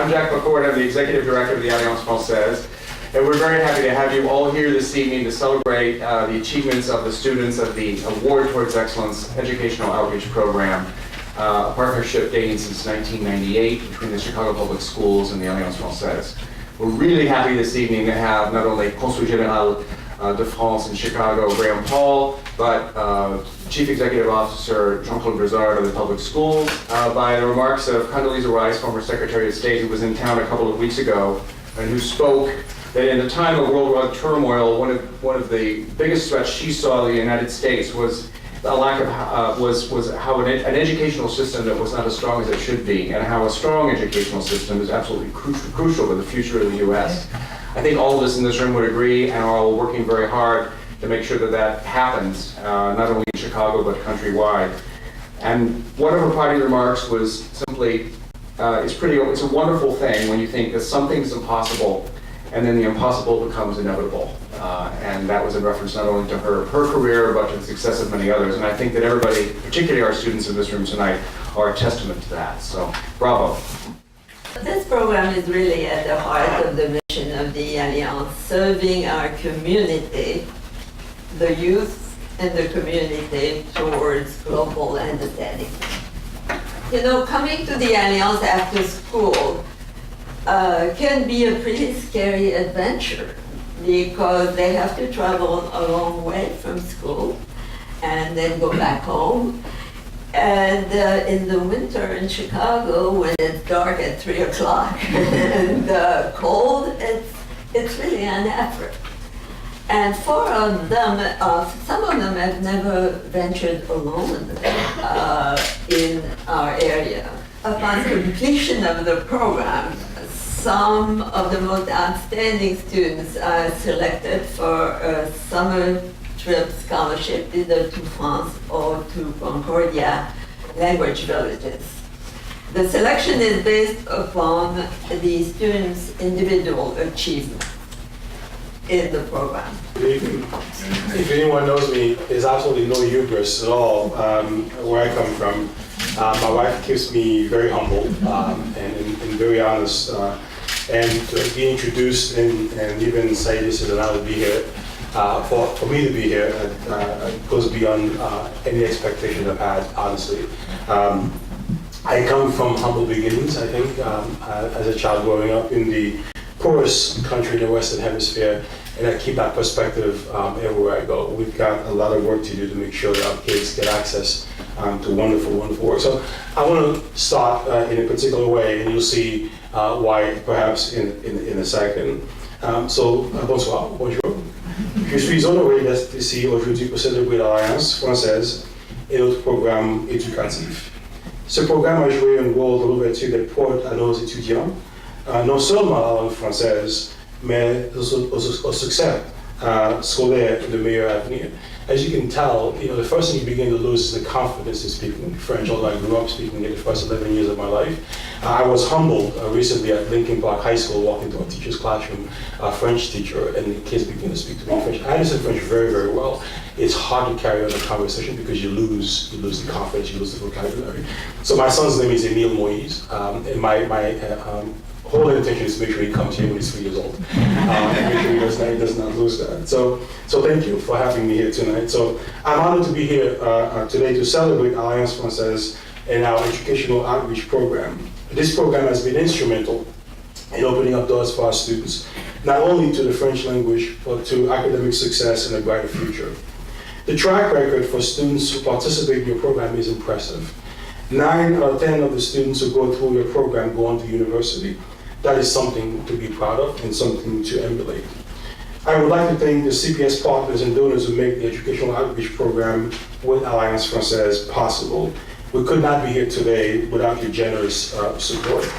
I'm Jack McCord. I'm the Executive Director of the Alliance Française. And we're very happy to have you all here this evening to celebrate the achievements of the students of the Award Towards Excellence Educational Outreach Program, a partnership dating since 1998 between the Chicago Public Schools and the Alliance Française. We're really happy this evening to have not only Consul Général de France in Chicago, Graham Paul, but Chief Executive Officer Jean-Claude Brizard of the Public Schools, by the remarks of Condoleezza Rice, former Secretary of State, who was in town a couple of weeks ago, and who spoke that in a time of worldwide turmoil, one of the biggest threats she saw in the United States was a lack of was how an educational system that was not as strong as it should be, and how a strong educational system is absolutely crucial to the future of the U.S. I think all of us in this room would agree, and are all working very hard to make sure that that happens, not only in Chicago but countrywide. And one of her parting remarks was simply, it's a wonderful thing when you think that something's impossible, and then the impossible becomes inevitable. And that was in reference not only to her career, but to the success of many others. And I think that everybody, particularly our students in this room tonight, are a testament to that. So, bravo. This program is really at the heart of the mission of the Alliance, serving our community, the youth and the community, towards global understanding. You know, coming to the Alliance after school can be a pretty scary adventure, because they have to travel a long way from school and then go back home. And in the winter in Chicago, when it's dark at 3 o'clock and cold, it's really an effort. And for them, some of them have never ventured alone in our area. Upon completion of the program, some of the most outstanding students are selected for a summer trip scholarship, either to France or to Concordia language villages. The selection is based upon the students' individual achievement in the program. If anyone knows me, there's absolutely no hubris at all where I come from. My wife keeps me very humble and very honest. And to be introduced and even say this is an honor to be here, for me to be here, goes beyond any expectation I've had, honestly. I come from humble beginnings, I think, as a child growing up in the poorest country in the Western Hemisphere, and I keep that perspective everywhere I go. We've got a lot of work to do to make sure that our kids get access to wonderful, wonderful work. So I want to start in a particular way, and you'll see why perhaps in a second. Bonsoir, bonjour. Je suis honoré d'être ici aujourd'hui pour célébrer l'Alliance Française et notre programme éducatif. Ce programme a joué un rôle dans l'ouverture des portes à nos étudiants, non seulement à la langue française, mais au succès scolaire de meilleur avenir. As you can tell, the first thing you begin to lose is the confidence in speaking French, although I grew up speaking it the first 11 years of my life. I was humbled recently at Lincoln Park High School, walking to a teacher's classroom, a French teacher, and the kids began to speak to me in French. I understand French very, very well. It's hard to carry on a conversation because you lose the confidence, you lose the vocabulary. So my son's name is Emile Moise, and my whole intention is to make sure he comes here when he's 3 years old, and make sure he does not lose that. So thank you for having me here tonight. So I'm honored to be here today to celebrate Alliance Française and our educational outreach program. This program has been instrumental in opening up doors for our students, not only to the French language, but to academic success and a brighter future. The track record for students who participate in your program is impressive. 9 out of 10 of the students who go through your program go on to university. That is something to be proud of and something to emulate. I would like to thank the CPS partners and donors who make the educational outreach program with Alliance Française possible. We could not be here today without your generous support.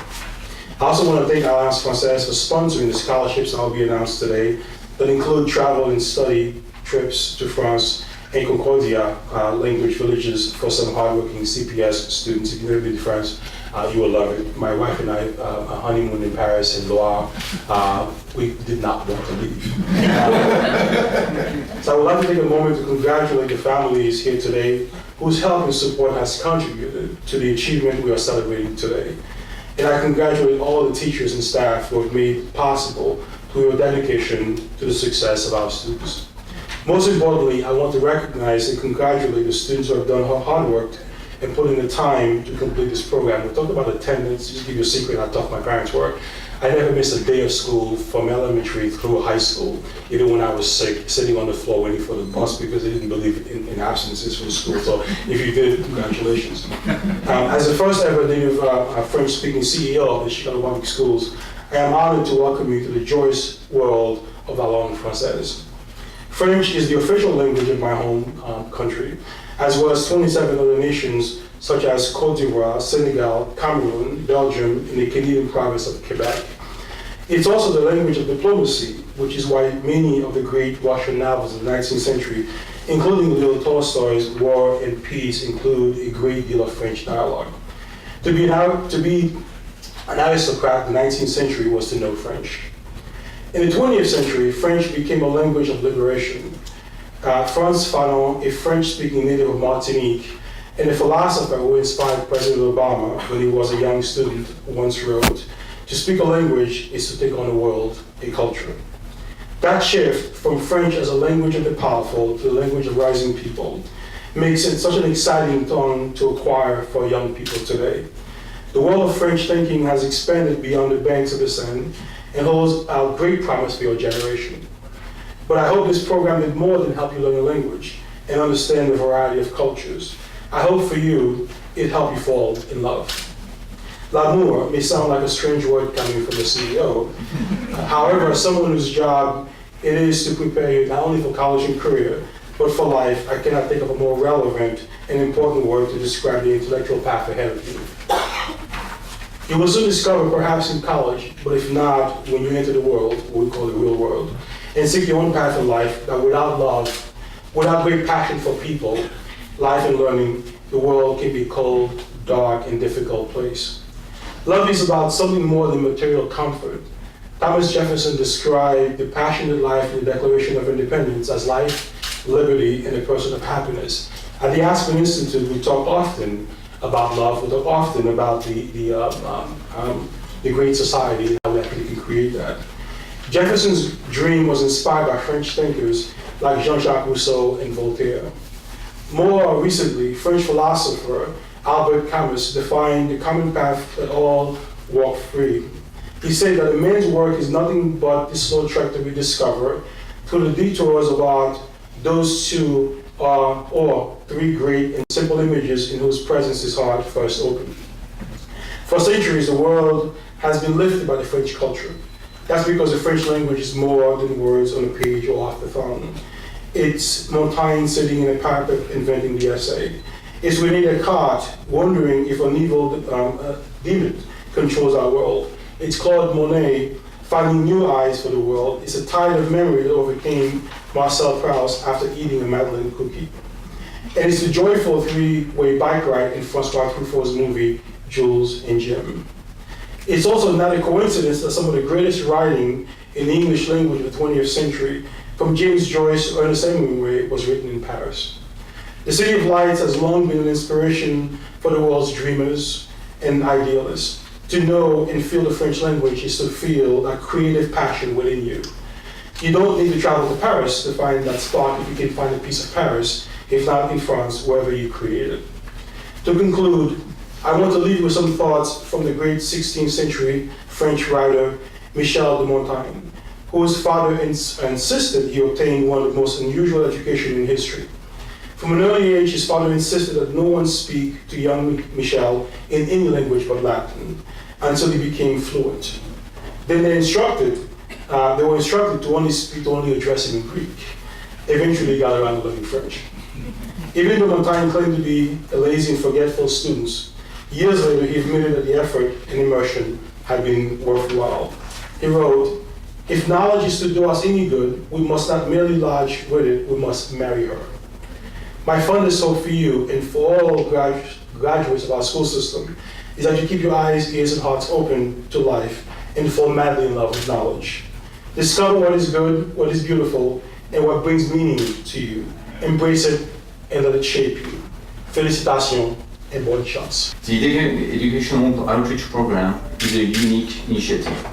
I also want to thank Alliance Française for sponsoring the scholarships that will be announced today that include travel and study trips to France and Concordia language villages for some hardworking CPS students. If you've never been to France, you will love it. My wife and I, a honeymoon in Paris and Loire, we did not want to leave. So I would like to take a moment to congratulate the families here today whose help and support has contributed to the achievement we are celebrating today. and I congratulate all the teachers and staff who have made it possible through your dedication to the success of our students. Most importantly, I want to recognize and congratulate the students who have done hard work and put in the time to complete this program. We talked about attendance. Just to give you a secret, how tough my parents were. I never missed a day of school from elementary through high school, even when I was sick, sitting on the floor waiting for the bus because they didn't believe in absences from school. So if you did, congratulations. As the first ever native French-speaking CEO of the Chicago Public Schools, I am honored to welcome you to the joyous world of Alliance Française. French is the official language of my home country, as well as 27 other nations such as Côte d'Ivoire, Senegal, Cameroon, Belgium, and the Canadian province of Quebec. It's also the language of diplomacy, which is why many of the great Russian novels of the 19th century, including Leo Tolstoy's War and Peace, include a great deal of French dialogue. To be an aristocrat in the 19th century was to know French. In the 20th century, French became a language of liberation. Frantz Fanon, a French-speaking native of Martinique, and a philosopher who inspired President Obama when he was a young student, once wrote, "To speak a language is to take on a world, a culture." That shift from French as a language of the powerful to the language of rising people makes it such an exciting tongue to acquire for young people today. The world of French thinking has expanded beyond the banks of the Seine and holds out great promise for your generation. But I hope this program did more than help you learn a language and understand the variety of cultures. I hope for you, it helped you fall in love. L'amour may sound like a strange word coming from the CEO. However, as someone whose job it is to prepare you not only for college and career, but for life, I cannot think of a more relevant and important word to describe the intellectual path ahead of you. You will soon discover, perhaps in college, but if not, when you enter the world, what we call the real world, and seek your own path in life, that without love, without great passion for people, life and learning, the world can be a cold, dark, and difficult place. Love is about something more than material comfort. Thomas Jefferson described the passionate life in the Declaration of Independence as life, liberty, and the pursuit of happiness. At the Aspen Institute, we talk often about love. We talk often about the great society and how we actually can create that. Jefferson's dream was inspired by French thinkers like Jean-Jacques Rousseau and Voltaire. More recently, French philosopher Albert Camus defined the common path that all walk free. He said that a man's work is nothing but the slow trek to rediscover through the detours of art those two or three great and simple images in whose presence his heart first opened. For centuries, the world has been lifted by the French culture. That's because the French language is more than words on a page or off the phone. It's Montaigne sitting in a parapet inventing the essay. It's René Descartes wondering if an evil demon controls our world. It's Claude Monet finding new eyes for the world. It's a tide of memory that overcame Marcel Proust after eating a Madeleine cookie. And it's the joyful three-way bike ride in François Truffaut's movie, Jules and Jim. It's also not a coincidence that some of the greatest writing in the English language of the 20th century, from James Joyce to Ernest Hemingway, was written in Paris. The City of Lights has long been an inspiration for the world's dreamers and idealists. To know and feel the French language is to feel that creative passion within you. You don't need to travel to Paris to find that spark if you can find a piece of Paris, if not in France, wherever you create it. To conclude, I want to leave you with some thoughts from the great 16th century French writer Michel de Montaigne, whose father insisted he obtain one of the most unusual education in history. From an early age, his father insisted that no one speak to young Michel in any language but Latin until he became fluent. Then they were instructed to only address him in Greek. Eventually, he got around to learning French. Even though Montaigne claimed to be a lazy and forgetful student, years later he admitted that the effort and immersion had been worthwhile. He wrote, "If knowledge is to do us any good, we must not merely lodge with it, we must marry her." My fondest hope for you and for all graduates of our school system is that you keep your eyes, ears, and hearts open to life and fall madly in love with knowledge. Discover what is good, what is beautiful, and what brings meaning to you. Embrace it and let it shape you. Félicitations and bonne chance. The Educational Outreach Program is a unique initiative,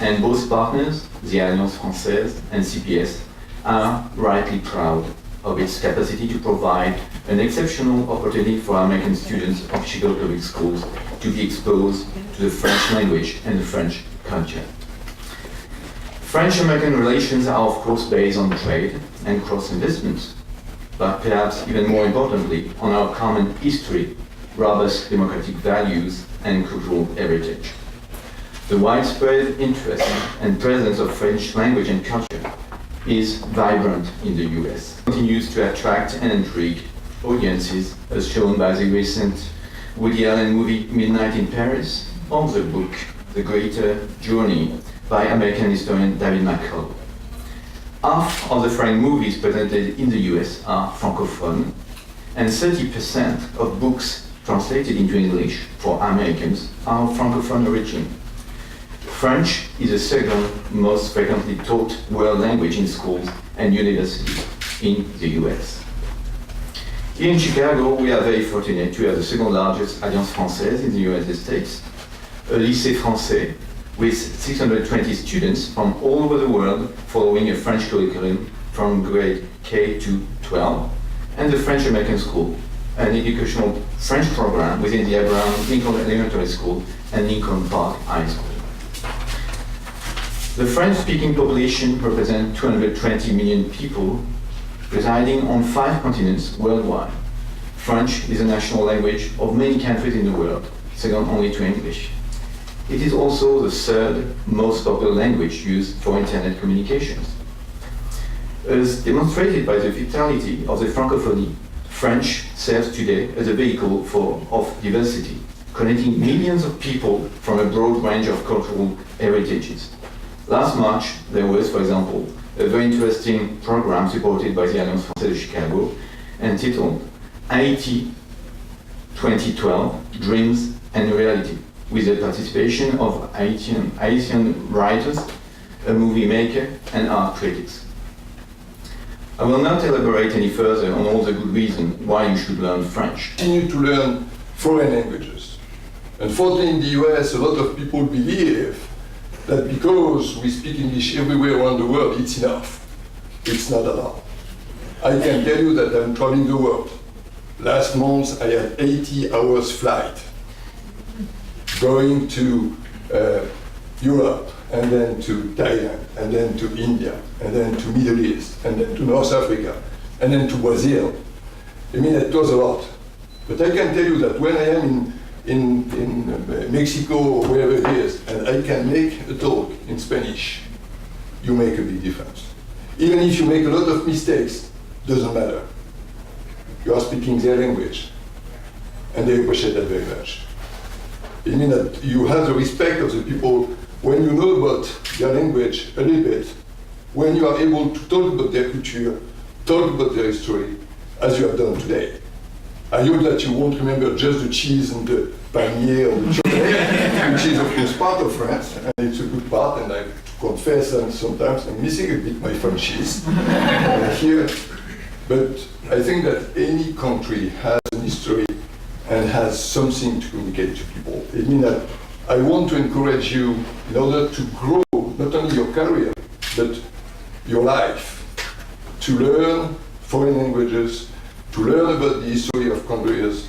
and both partners, the Alliance Française and CPS, are rightly proud of its capacity to provide an exceptional opportunity for American students of Chicago public schools to be exposed to the French language and the French culture. French-American relations are of course based on trade and cross-investments, but perhaps even more importantly on our common history, robust democratic values and cultural heritage. The widespread interest and presence of French language and culture is vibrant in the US. It continues to attract and intrigue audiences, as shown by the recent Woody Allen movie Midnight in Paris, or the book The Greater Journey by American historian David McCullough. Half of the French movies presented in the US are francophone, and 30% of books translated into English for Americans are of francophone origin. French is the second most frequently taught world language in schools and universities in the US. Here in Chicago, we are very fortunate to have the second largest Alliance Française in the United States, a lycée français with 620 students from all over the world following a French curriculum from grade K to 12, and the French American School, an educational French program within the Abraham Lincoln Elementary School and Lincoln Park High School. The French-speaking population represents 220 million people residing on 5 continents worldwide. French is a national language of many countries in the world, second only to English. It is also the third most popular language used for internet communications. As demonstrated by the vitality of the francophonie, French serves today as a vehicle of diversity, connecting millions of people from a broad range of cultural heritages. Last March, there was, for example, a very interesting program supported by the Alliance Française de Chicago entitled Haiti 2012 Dreams and Reality, with the participation of Haitian writers, a movie maker, and art critics. I will not elaborate any further on all the good reasons why you should learn French. Continue to learn foreign languages. Unfortunately, in the US, a lot of people believe that because we speak English everywhere around the world, it's enough. It's not at all. I can tell you that I'm traveling the world. Last month, I had 80 hours flight, going to Europe, and then to Thailand, and then to India, and then to Middle East, and then to North Africa, and then to Brazil. I mean, it was a lot. But I can tell you that when I am in Mexico or wherever it is, and I can make a talk in Spanish, you make a big difference. Even if you make a lot of mistakes, doesn't matter. You are speaking their language, and they appreciate that very much. It means that you have the respect of the people when you know about their language a little bit, when you are able to talk about their culture, talk about their history, as you have done today. I hope that you won't remember just the cheese and the palmier or the chocolate, which is of course part of France, and it's a good part, and I confess that sometimes I'm missing a bit my French cheese here. But I think that any country has an history and has something to communicate to people. It means that I want to encourage you in order to grow not only your career, but your life, to learn foreign languages, to learn about the history of countries.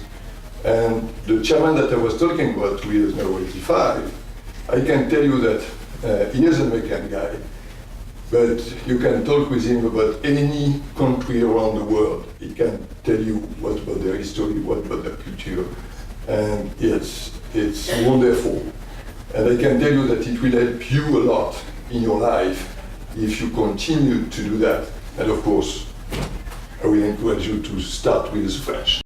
And the chairman that I was talking about, who is now 85, I can tell you that he is an American guy, but you can talk with him about any country around the world. He can tell you what about their history, what about their culture, and it's wonderful. And I can tell you that it will help you a lot in your life if you continue to do that. And of course, I will encourage you to start with French.